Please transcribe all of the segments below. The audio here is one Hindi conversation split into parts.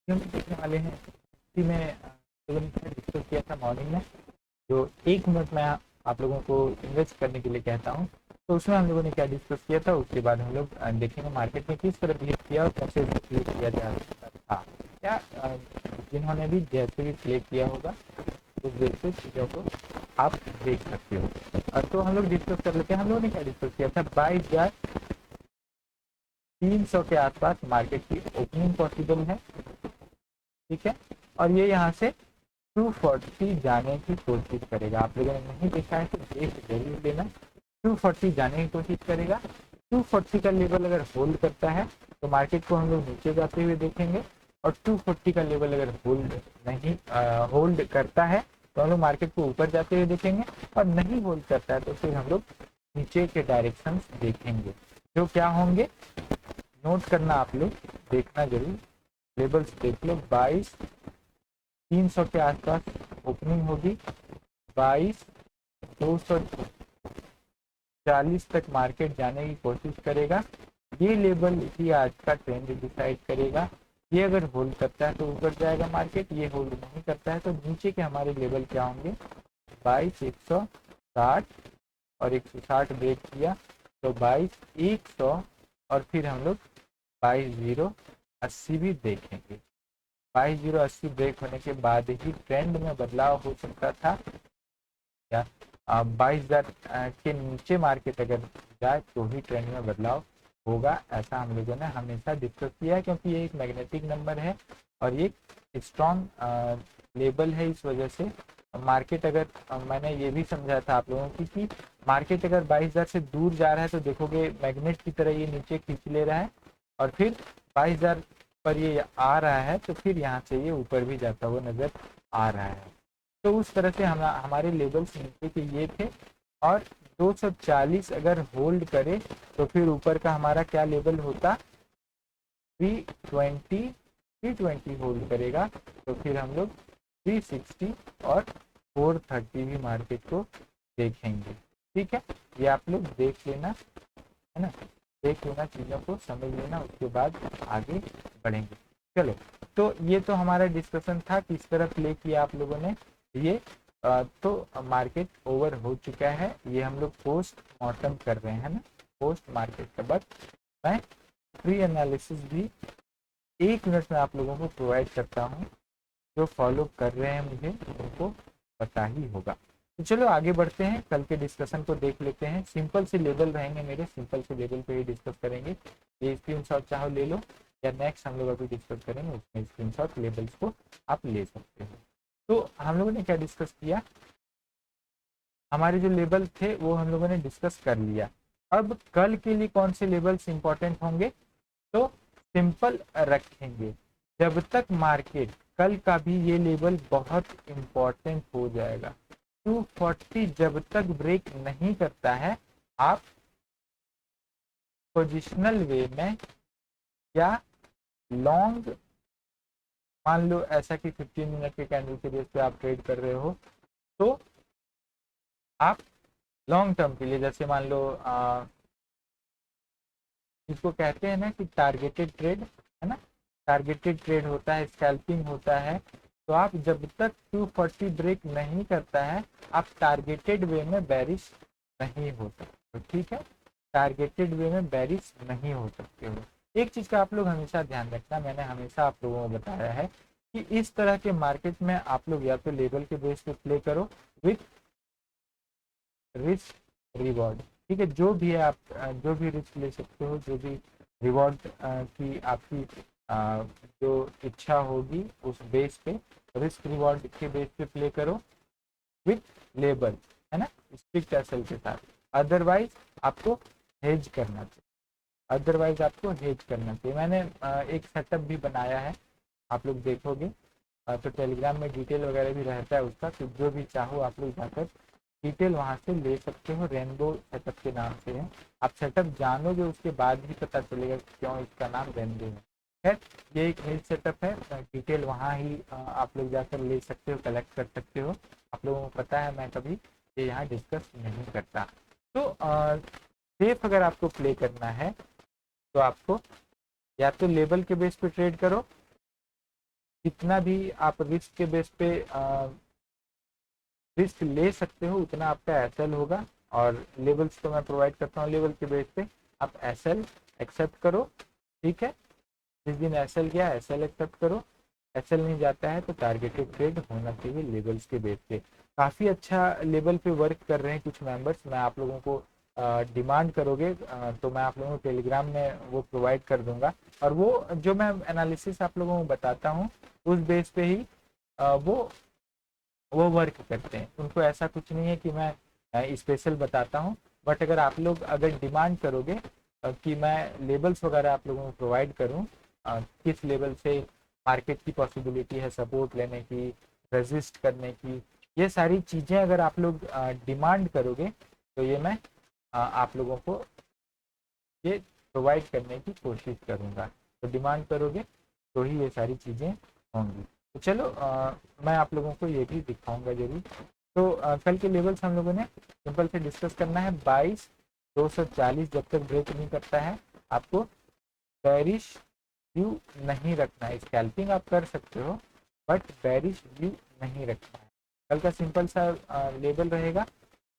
देखने वाले हैं इसी में लोगों ने डिस्कस किया था मॉर्निंग में, जो 1 मिनट में आप लोगों को इन्वेस्ट करने के लिए कहता हूँ। तो उसमें हम लोगों ने क्या डिस्कस किया था, उसके बाद हम लोग देखेंगे मार्केट में किस तरह बिहेव किया और कैसे प्ले किया जा सकता था। क्या जिन्होंने भी जैसे भी प्ले किया होगा उस जैसे चीज़ों को आप देख सकते हो। तो हम लोग डिस्कस कर लेते हैं। हम लोगों ने क्या डिस्कस किया था, 22,300 के आसपास मार्केट की ओपनिंग पॉसिबल है, ठीक है। और ये यहाँ से 240 जाने की कोशिश करेगा। आप लोगों ने नहीं देखा है तो देख जरूर लेना। 240 जाने की कोशिश करेगा। 240 का लेवल अगर होल्ड करता है तो मार्केट को हम लोग नीचे जाते हुए देखेंगे, और 240 का लेवल अगर होल्ड नहीं होल्ड करता है तो हम लोग मार्केट को ऊपर जाते हुए देखेंगे, और नहीं होल्ड करता है तो फिर हम लोग नीचे के डायरेक्शन देखेंगे। जो क्या होंगे नोट करना, आप लोग देखना जरूर, लेवल्स देख लो। 22,300 के आसपास ओपनिंग होगी, 22,240 तक मार्केट जाने की कोशिश करेगा। ये लेवल ही आज का ट्रेंड डिसाइड करेगा। ये अगर होल्ड करता है तो ऊपर जाएगा मार्केट, ये होल्ड नहीं करता है तो नीचे के हमारे लेवल क्या होंगे, 22,160, और 160 ब्रेक किया तो 22,100, और फिर हम लोग 22,080 भी देखेंगे। 22,080 ब्रेक होने के बाद ही ट्रेंड में बदलाव हो सकता था, या 22,000 के नीचे मार्केट अगर जाए तो ही ट्रेंड में बदलाव होगा। ऐसा हम लोगों ने हमेशा डिस्कस किया है, क्योंकि ये एक मैग्नेटिक नंबर है और ये स्ट्रॉन्ग लेबल है। इस वजह से मार्केट अगर मैंने ये भी समझा था आप लोगों की कि मार्केट अगर 22,000 से दूर जा रहा है तो देखोगे मैग्नेट की तरह ये नीचे खींच ले रहा है, और फिर 22,000 पर ये आ रहा है तो फिर यहाँ से ये ऊपर भी जाता हुआ नजर आ रहा है। तो उस तरह से हमारे लेवल्स नीचे के ये थे, और 240 अगर होल्ड करे तो फिर ऊपर का हमारा क्या लेवल होता, 320। 320 होल्ड करेगा तो फिर हम लोग 360 और 430 भी मार्केट को देखेंगे, ठीक है। ये आप लोग देख लेना, है ना, देख लेना, चीज़ों को समझ लेना, उसके बाद आगे बढ़ेंगे। चलो, तो ये तो हमारा डिस्कशन था किस तरह प्ले किया आप लोगों ने। ये तो मार्केट ओवर हो चुका है, ये हम लोग पोस्ट मॉर्टम कर रहे हैं ना, पोस्ट मार्केट का। बट मैं प्री एनालिसिस भी 1 मिनट में आप लोगों को प्रोवाइड करता हूँ। जो फॉलो कर रहे हैं मुझे उनको पता ही होगा। तो चलो आगे बढ़ते हैं, कल के डिस्कशन को देख लेते हैं। सिंपल से लेवल रहेंगे मेरे, सिंपल से लेवल पे ही डिस्कस करेंगे। ये स्क्रीनशॉट चाहो ले लो, या नेक्स्ट हम लोग अभी डिस्कस करेंगे उसमें स्क्रीनशॉट लेवल्स को आप ले सकते हो। तो हम लोगों ने क्या डिस्कस किया, हमारे जो लेवल थे वो हम लोगों ने डिस्कस कर लिया। अब कल के लिए कौन से लेवल्स इंपॉर्टेंट होंगे, तो सिंपल रखेंगे। जब तक मार्केट कल का भी ये लेवल बहुत इंपॉर्टेंट हो जाएगा, 240 जब तक ब्रेक नहीं करता है, आप पोजिशनल वे में या लॉन्ग, मान लो ऐसा कि 15 मिनट के कैंडल के बेस पे आप ट्रेड कर रहे हो, तो आप लॉन्ग टर्म के लिए, जैसे मान लो जिसको कहते हैं ना कि टारगेटेड ट्रेड, है ना, टारगेटेड ट्रेड होता है, स्कैल्पिंग होता है। तो आप जब तक 240 ब्रेक नहीं करता है, आप टारगेटेड वे में बेरिश नहीं हो सकते, ठीक है। टारगेटेड वे में बेरिश नहीं हो सकते हो। एक चीज का आप लोग हमेशा ध्यान रखना, मैंने हमेशा आप लोगों को बताया है कि इस तरह के मार्केट में आप लोग या तो लेवल के बेस पे प्ले करो विथ रिस्क रिवॉर्ड, ठीक है। जो भी है आप जो भी रिस्क ले सकते हो, जो भी रिवॉर्ड की आपकी जो इच्छा होगी उस बेस पे, रिस्क रिवॉर्ड के बेस पे प्ले करो विथ लेबल, है ना, स्ट्रिक्ट एसएल के साथ। अदरवाइज आपको हेज करना चाहिए, अदरवाइज आपको हेज करना चाहिए। मैंने एक सेटअप भी बनाया है, आप लोग देखोगे तो टेलीग्राम में डिटेल वगैरह भी रहता है उसका, तो जो भी चाहो आप लोग जाकर डिटेल वहां से ले सकते हो। रेनबो सेटअप के नाम से है, आप सेटअप जानोगे उसके बाद ही पता चलेगा क्यों इसका नाम रेनबो है। खैर, ये एक हेल्थ सेटअप है, डिटेल वहाँ ही आप लोग जाकर ले सकते हो, कलेक्ट कर सकते हो। आप लोगों को पता है मैं कभी ये यहाँ डिस्कस नहीं करता। तो सेफ अगर आपको प्ले करना है तो आपको या तो लेवल के बेस पे ट्रेड करो, जितना भी आप रिस्क के बेस पे रिस्क ले सकते हो उतना आपका एसएल होगा। और लेवल्स तो मैं प्रोवाइड करता हूँ लेवल के बेस पे, आप एसएल एक्सेप्ट करो। ठीक है, जिस दिन एसएल गया एसएल एक्सेप्ट करो, एसएल नहीं जाता है तो टारगेटेड ट्रेड होना चाहिए लेवल्स के बेस पे। काफ़ी अच्छा लेवल पे वर्क कर रहे हैं कुछ मेंबर्स। मैं आप लोगों को डिमांड करोगे तो मैं आप लोगों को टेलीग्राम में वो प्रोवाइड कर दूंगा। और वो जो मैं एनालिसिस आप लोगों को बताता हूँ उस बेस पे ही वो वर्क करते हैं। उनको ऐसा कुछ नहीं है कि मैं स्पेशल बताता हूँ। बट अगर आप लोग अगर डिमांड करोगे कि मैं लेबल्स वगैरह आप लोगों को प्रोवाइड करूँ, किस लेवल से मार्केट की पॉसिबिलिटी है सपोर्ट लेने की, रेजिस्ट करने की, ये सारी चीज़ें अगर आप लोग डिमांड करोगे तो ये मैं आप लोगों को ये प्रोवाइड करने की कोशिश करूँगा। तो डिमांड करोगे तो ही ये सारी चीज़ें होंगी। तो चलो मैं आप लोगों को ये भी दिखाऊंगा जरूर। तो कल के लेवल्स हम लोगों ने सिंपल से डिस्कस करना है। 22,240 जब तक ब्रेक नहीं करता है आपको बेरिश व्यू नहीं रखना है। स्कैल्पिंग आप कर सकते हो बट बेरिश व्यू नहीं रखना है। कल का सिंपल सा लेवल रहेगा।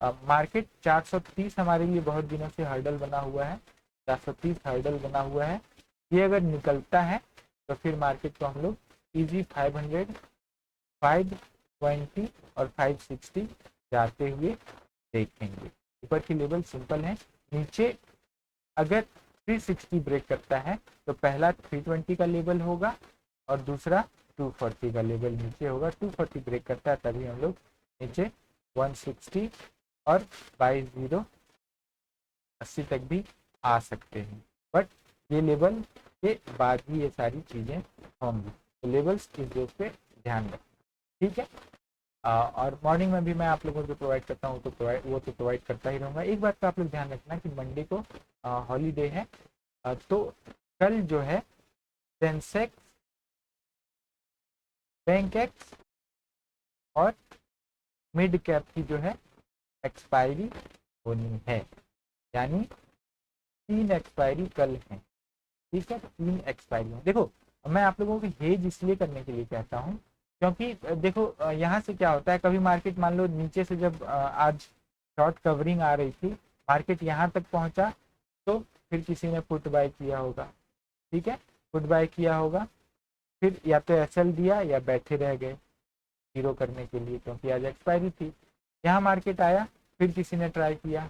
मार्केट 430 हमारे लिए बहुत दिनों से हर्डल बना हुआ है। 430 हर्डल बना हुआ है। ये अगर निकलता है तो फिर मार्केट को हम लोग इजी 500, 520 और 560 जाते हुए देखेंगे। ऊपर की लेवल सिंपल है। नीचे अगर 360 ब्रेक करता है तो पहला 320 का लेवल होगा और दूसरा 240 का लेवल नीचे होगा। 240 ब्रेक करता है तभी हम लोग नीचे 160 और 22,080 तक भी आ सकते हैं। बट ये लेवल के बाद ही ये सारी चीज़ें होंगी। तो लेवल्स इस बेस पे ध्यान रखें। ठीक है। और मॉर्निंग में भी मैं आप लोगों को प्रोवाइड करता हूँ तो प्रोवाइड करता ही रहूँगा। एक बात का आप लोग ध्यान रखना कि मंडे को हॉलीडे है। तो कल जो है सेंसेक्स, बैंक एक्स और मिड कैप की जो है एक्सपायरी होनी है। यानी 3 एक्सपायरी कल है। ठीक है, 3 एक्सपायरी है। देखो मैं आप लोगों को हेज इसलिए करने के लिए कहता हूँ क्योंकि देखो यहाँ से क्या होता है, कभी मार्केट मान लो नीचे से जब आज शॉर्ट कवरिंग आ रही थी, मार्केट यहाँ तक पहुँचा तो फिर किसी ने पुट बाय किया होगा। ठीक है, पुट बाय किया होगा, फिर या तो एसएल दिया या बैठे रह गए जीरो करने के लिए क्योंकि आज एक्सपायरी थी। यहाँ मार्केट आया, फिर किसी ने ट्राई किया,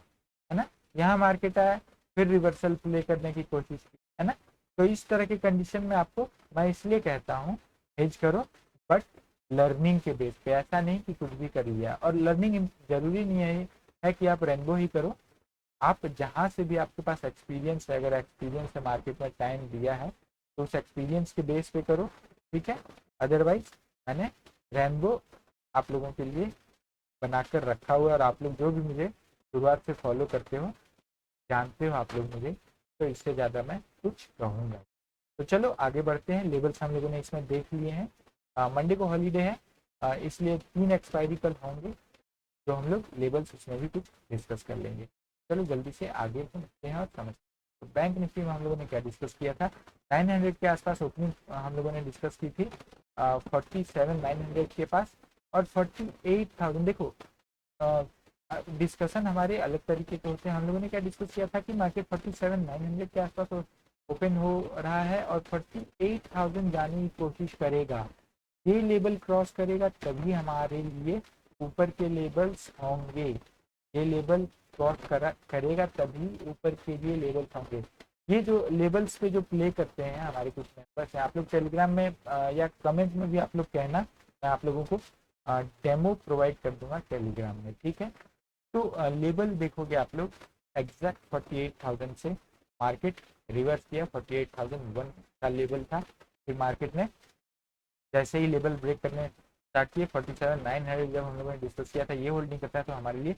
है ना। यहाँ मार्केट आया, फिर रिवर्सल प्ले करने की कोशिश की, है ना। तो इस तरह के कंडीशन में आपको मैं इसलिए कहता हूँ हेज करो बट लर्निंग के बेस पे। ऐसा नहीं कि कुछ भी कर लिया। और लर्निंग जरूरी नहीं है कि आप रेनबो ही करो। आप जहाँ से भी आपके पास एक्सपीरियंस है, अगर एक्सपीरियंस है मार्केट में टाइम दिया है तो उस एक्सपीरियंस के बेस पे करो। ठीक है, अदरवाइज मैंने रेनबो आप लोगों के लिए बनाकर रखा हुआ है। और आप लोग जो भी मुझे शुरुआत से फॉलो करते हो, जानते हो आप लोग मुझे, तो इससे ज़्यादा मैं कुछ कहूँगा। तो चलो आगे बढ़ते हैं। लेवल्स हम लोगों ने इसमें देख लिए हैं। मंडे को हॉलीडे है, इसलिए 3 एक्सपायरी कल होंगे जो हम लोग लेवल्स उसमें भी कुछ डिस्कस कर लेंगे। चलो जल्दी से आगे बढ़ते हैं और समझते हैं। तो बैंक निफ्टी में हम लोगों ने क्या डिस्कस किया था, 900 के आसपास ओपनिंग हम लोगों ने डिस्कस की थी, 47,900 के पास और 48,000। देखो डिस्कशन हमारे अलग तरीके के होते हैं। हम लोगों ने क्या डिस्कस किया था कि मार्केट 47,900 के आसपास ओपन हो रहा है और 48,000 जाने की कोशिश करेगा। ये लेवल क्रॉस करेगा तभी हमारे लिए ऊपर के लेवल्स होंगे। ये लेवल क्रॉस करेगा तभी ऊपर के लिए लेवल्स होंगे। ये जो लेवल्स पे जो प्ले करते हैं हमारे कुछ मेंबर्स हैं, आप लोग टेलीग्राम में या कमेंट में भी आप लोग कहना, मैं आप लोगों को डेमो प्रोवाइड कर दूंगा टेलीग्राम में। ठीक है, तो लेवल देखोगे आप लोग एग्जैक्ट 48,000 से मार्केट रिवर्स किया। 48,001 का लेवल था, फिर मार्केट ने जैसे ही लेवल ब्रेक करने स्टार्ट किए 47,900 जब हम लोगों ने डिस्कस किया था ये होल्ड नहीं करता है तो हमारे लिए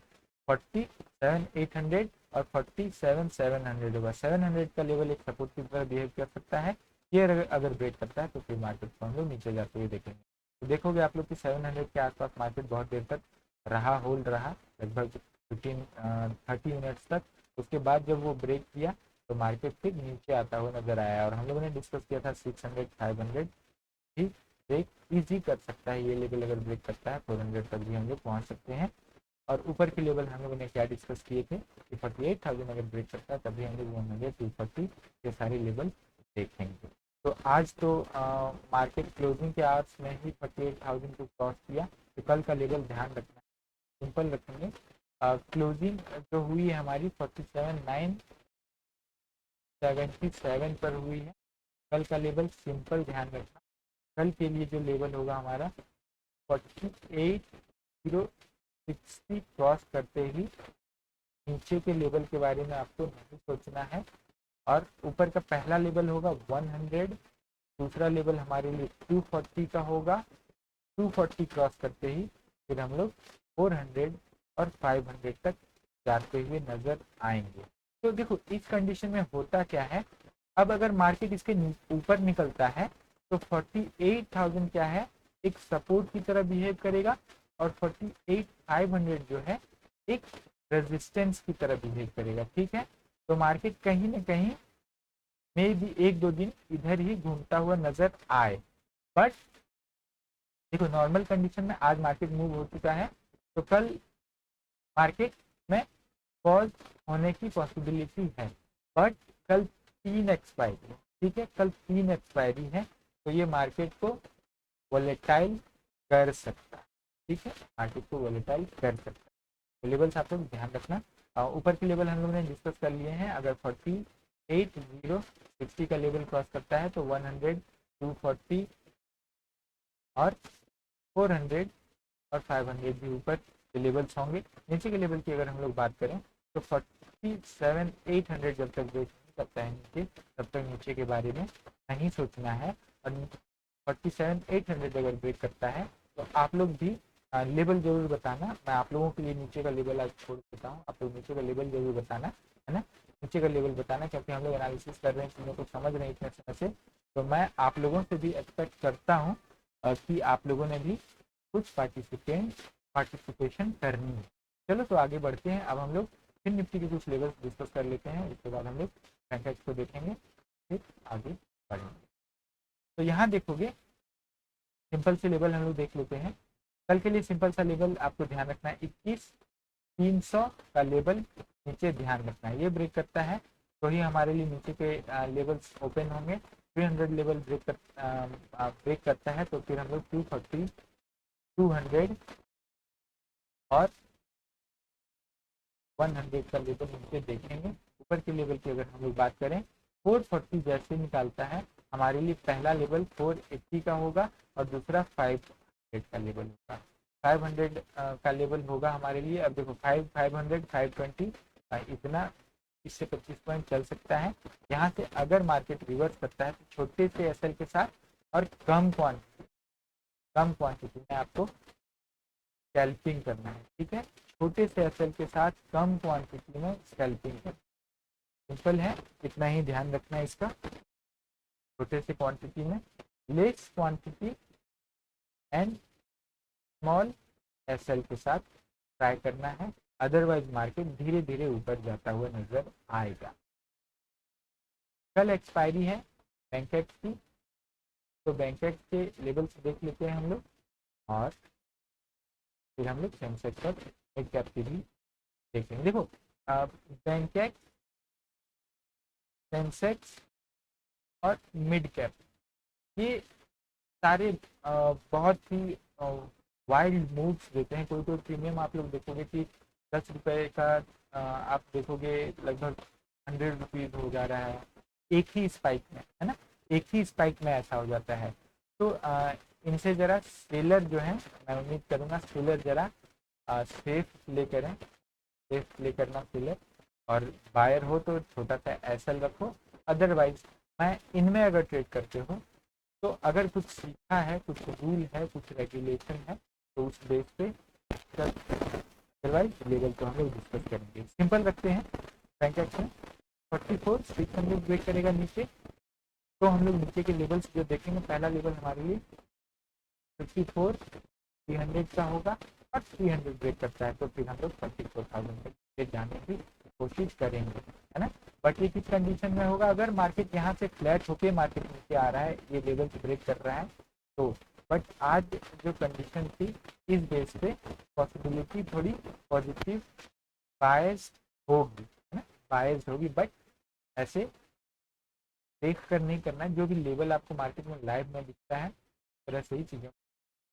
47,800 और 47,700 होगा। 700 का लेवल एक सपोर्ट की तरह बिहेव कर सकता है। ये अगर ब्रेक करता है तो फिर मार्केट को हम लोग नीचे जाते हुए देखेंगे। तो देखोगे आप लोग कि 700 के आसपास मार्केट बहुत देर तक रहा, होल्ड रहा, लगभग 30 मिनट्स तक। उसके बाद जब वो ब्रेक किया तो मार्केट फिर नीचे आता हुआ नजर आया और हम लोगों ने डिस्कस किया था 600, 500 ठीक। ब्रेक इजी कर सकता है। ये लेवल अगर ब्रेक करता है 400 तक भी हम लोग पहुँच सकते हैं। और ऊपर के लेवल हम लोगों ने क्या डिस्कस किए थे कि 48,000 अगर ब्रेक करता है तभी हम लोग 100 240 ये सारे लेवल देखेंगे। तो आज तो मार्केट क्लोजिंग के आवर्स में ही 48,000 को क्रॉस किया। तो कल का लेवल ध्यान रखना, सिंपल रखेंगे। क्लोजिंग जो हुई है हमारी 47,977 पर हुई है। कल का लेवल सिंपल ध्यान रखना, कल के लिए जो लेवल होगा हमारा 48,060 क्रॉस करते ही नीचे के लेवल के बारे में आपको नहीं सोचना है। और ऊपर का पहला लेवल होगा 100, दूसरा लेवल हमारे लिए 240 का होगा। 240 क्रॉस करते ही फिर हम लोग 400 और 500 तक जाते हुए नजर आएंगे। तो देखो इस कंडीशन में होता क्या है, अब अगर मार्केट इसके ऊपर निकलता है तो 48,000 क्या है, एक सपोर्ट की तरह बिहेव करेगा और 48,500 जो है एक रेजिस्टेंस की तरह बिहेव करेगा। ठीक है, तो मार्केट कहीं ना कहीं में भी एक दो दिन इधर ही घूमता हुआ नजर आए। बट देखो नॉर्मल कंडीशन में आज मार्केट मूव हो चुका है, तो कल मार्केट में पॉज होने की पॉसिबिलिटी है। बट कल 3 एक्सपायरी, ठीक है, कल 3 एक्सपायरी है, तो ये मार्केट को वोलेटाइल कर सकता है। ठीक है, मार्केट को वोलेटाइल कर सकता है। तो लेवल्स आप लोग ध्यान रखना। ऊपर के लेवल हम लोग ने डिस्कस कर लिए हैं। अगर 48,060 का लेवल क्रॉस करता है तो 100, 240 और 400 और 500 भी ऊपर के लेवल्स होंगे। नीचे के लेवल की अगर हम लोग बात करें तो 47,800 जब तक ब्रेक नहीं करता है नीचे, तब तक नीचे के बारे में नहीं सोचना है। और 47,800 अगर ब्रेक करता है तो आप लोग भी लेवल जरूर बताना। मैं आप लोगों के लिए नीचे का लेवल आज छोड़ देता हूँ, आप लोग नीचे का लेवल जरूर बताना, है ना, नीचे का लेवल बताना, क्योंकि हम लोग एनालिसिस कर रहे हैं, चीज़ों को समझ रहे हैं इतने समय से। तो मैं आप लोगों से भी एक्सपेक्ट करता हूँ कि आप लोगों ने भी कुछ पार्टिसिपेशन करनी है। चलो तो आगे बढ़ते हैं। अब हम लोग फिर निफ्टी के कुछ लेवल्स डिस्कस कर लेते हैं, उसके बाद हम लोग बैंकेक्स को देखेंगे, फिर आगे बढ़ेंगे। तो यहाँ देखोगे सिंपल से लेवल हम लोग देख लेते हैं। कल के लिए सिंपल सा लेवल आपको ध्यान रखना है, 21,300 का लेवल नीचे ध्यान रखना है। ये ब्रेक करता है तो ही हमारे लिए नीचे के लेवल्स ओपन होंगे। 300 लेवल ब्रेक करता है तो फिर हम लोग 240, 200 और 100 का लेवल नीचे देखेंगे। ऊपर के लेवल की अगर हम लोग बात करें, 440 जैसे निकालता है हमारे लिए पहला लेवल 480 का होगा और दूसरा 500 का लेवल होगा। 500 का लेवल होगा हमारे लिए। अब देखो 500, 520 इतना, इससे 25 पॉइंट चल सकता है। यहाँ से अगर मार्केट रिवर्स करता है तो छोटे से एसएल के साथ और कम क्वांटिटी में आपको स्कैल्पिंग करना है। ठीक है, छोटे से एसएल के साथ कम क्वांटिटी में स्कैल्पिंग करना, सिंपल है, इतना ही ध्यान रखना है इसका। छोटे से क्वांटिटी में less quantity and small SL के साथ ट्राई करना है, अदरवाइज मार्केट धीरे धीरे ऊपर जाता हुआ नजर आएगा। कल एक्सपायरी है बैंकेक्स की, तो बैंकेक्स के लेवल्स देख लेते हैं हम लोग और फिर हम लोग सेंसेक्स और मिड कैप की भी देखेंगे। देखो बैंकेक्स, सेंसेक्स और मिड कैप ये सारे बहुत ही वाइल्ड मूव्स देते हैं। कोई कोई प्रीमियम आप लोग देखोगे कि 10 रुपये का आप देखोगे लगभग 100 रुपीज़ हो जा रहा है एक ही स्पाइक में, है ना, एक ही स्पाइक में ऐसा हो जाता है। तो इनसे ज़रा सेलर जो है, मैं उम्मीद करूँगा सेलर ज़रा सेफ प्ले करें, सेफ प्ले करना सेलर, और बायर हो तो छोटा सा एसएल रखो। अदरवाइज मैं इनमें अगर ट्रेड करते हो तो अगर कुछ सीखा है, कुछ रूल है, कुछ रेगुलेशन है तो उस बेस पे, अदरवाइज लेवल को हम लोग डिस्कस करेंगे। सिंपल रखते हैं, बैंक एक्शन 44,600 ब्रेक करेगा नीचे तो हम लोग नीचे के लेवल्स जो देखेंगे, पहला लेवल हमारे लिए 54,300 का होगा और 300 ब्रेक करता है तो फिर हम लोग 44,000 तक जाने की कोशिश करेंगे, है ना। बट ये किस कंडीशन में होगा, अगर मार्केट यहाँ से फ्लैट होके मार्केट नीचे आ रहा है, ये लेवल ब्रेक कर रहा है तो बट आज जो कंडीशन थी इस बेस पे पॉसिबिलिटी थोड़ी पॉजिटिव बायस्ड होगी, है ना, बायस्ड होगी, बट ऐसे देख कर नहीं करना है। जो भी लेवल आपको मार्केट में लाइव में दिखता है उस तरह से ही चीज़ों को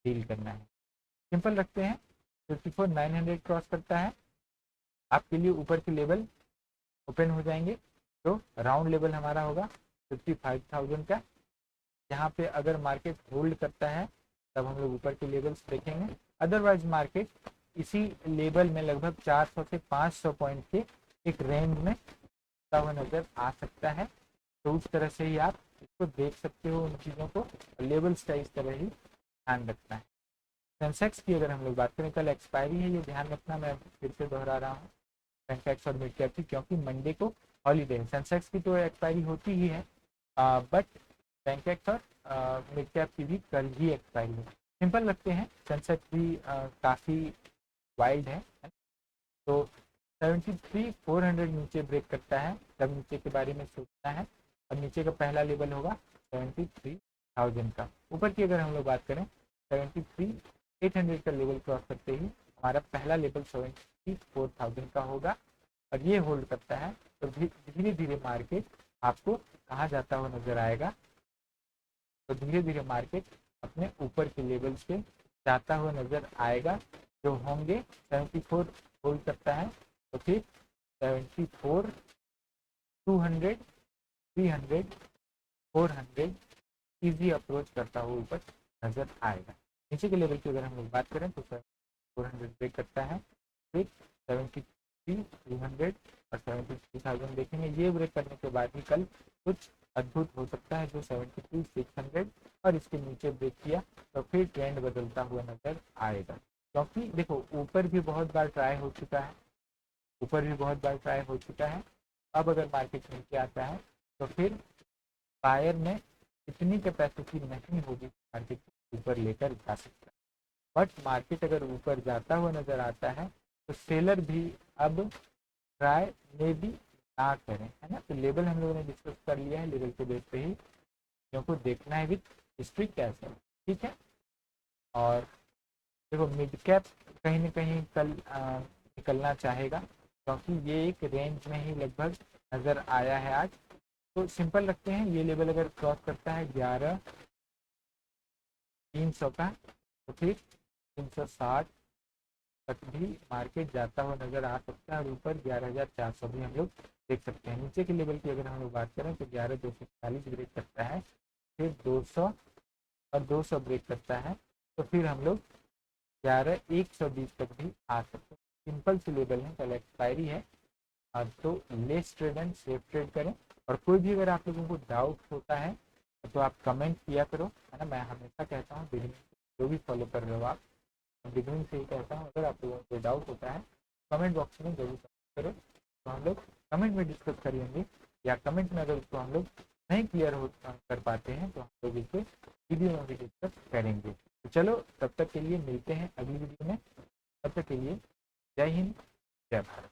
डील करना है। सिंपल रखते हैं, 54,900 क्रॉस करता है आपके लिए ऊपर के लेवल ओपन हो जाएंगे, तो राउंड लेवल हमारा होगा 55,000 का। यहाँ पे अगर मार्केट होल्ड करता है तब हम लोग ऊपर के लेवल्स देखेंगे, अदरवाइज मार्केट इसी लेवल में लगभग 400 से 500 पॉइंट के एक रेंज में हुआ नजर आ सकता है। तो उस तरह से ही आप इसको देख सकते हो, उन चीज़ों को लेवल्स का इस तरह ही ध्यान रखना है। सेंसेक्स की अगर हम लोग बात करें, कल एक्सपायरी है, ये ध्यान रखना, मैं फिर से दोहरा रहा हूँ सेंसेक्स और मिड कैप की, क्योंकि मंडे को हॉलीडे है। सेंसेक्स की तो एक्सपायरी होती ही है, बट बैंकेक्स और मिड कैप की भी कल ही एक्सपायरी है। सिंपल रखते हैं, सेंसेक्स भी काफ़ी वाइड है, तो 73,400 नीचे ब्रेक करता है तब नीचे के बारे में सोचना है, और नीचे का पहला लेवल होगा 73,000 का। ऊपर की अगर हम लोग बात करें 73,800 का लेवल क्रॉस करते ही हमारा पहला लेवल 74,000 का होगा, और ये होल्ड करता है तो धीरे धीरे मार्केट आपको कहाँ जाता हुआ नजर आएगा, तो धीरे धीरे मार्केट अपने ऊपर के लेवल्स पे जाता हुआ नजर आएगा, जो होंगे 74 होल्ड करता है तो फिर 74, 200, 300, 400 इजी अप्रोच करता हुआ ऊपर नजर आएगा। नीचे के लेवल की अगर हम लोग बात करें तो 400 ब्रेक करता है, फिर 73, 200 और 73,000 देखेंगे। ये ब्रेक करने के बाद ही कल कुछ अद्भुत हो सकता है, जो 73,600 और इसके नीचे ब्रेक किया तो फिर ट्रेंड बदलता हुआ नजर आएगा। क्योंकि देखो ऊपर भी बहुत बार ट्राई हो चुका है, ऊपर भी बहुत बार ट्राई हो चुका है, अब अगर मार्केट नीचे आता है तो फिर बायर में इतनी कैपेसिटी नहीं होगी मार्केट ऊपर लेकर जा सकता है। बट मार्केट अगर ऊपर जाता हुआ नजर आता है तो सेलर भी अब ट्राई में भी ना करें, है ना। तो लेवल हम लोगों ने डिस्कस कर लिया है, लेवल के बेस पे ही क्योंकि देखना है विथ हिस्ट्री कैसे, ठीक है। और देखो मिड कैप कहीं ना कहीं कल निकलना चाहेगा, क्योंकि ये एक रेंज में ही लगभग नज़र आया है आज। तो सिंपल रखते हैं, ये लेवल अगर क्रॉस करता है 11,300 का तो फिर 360 तक भी मार्केट जाता हुआ नजर आ सकता है, और ऊपर 11,400 भी हम लोग देख सकते हैं। नीचे के लेवल की अगर हम लोग बात करें तो 11,240 ब्रेक करता है, फिर 200 और 200 ब्रेक करता है तो फिर हम लोग 11,120 तक भी आ सकते हैं। सिंपल सी लेवल है, कल एक्सपायरी है, तो less trade and safe trade करें। और कोई भी अगर आप लोगों को डाउट होता है तो आप कमेंट किया करो, है ना। मैं हमेशा कहता हूँ बिगिनिंग जो भी फॉलो कर रहे हो आप, बिगिनिंग से ही कहता हूँ, अगर आप लोगों को डाउट होता है कमेंट बॉक्स में जरूर करो, तो हम लोग कमेंट में डिस्कस करेंगे, या कमेंट में अगर उसको हम लोग नहीं क्लियर हो कर पाते हैं तो हम लोग इसको वीडियो में भी डिस्कस करेंगे। तो चलो तब तक के लिए मिलते हैं अगली वीडियो में, तब तक के लिए जय हिंद, जय भारत।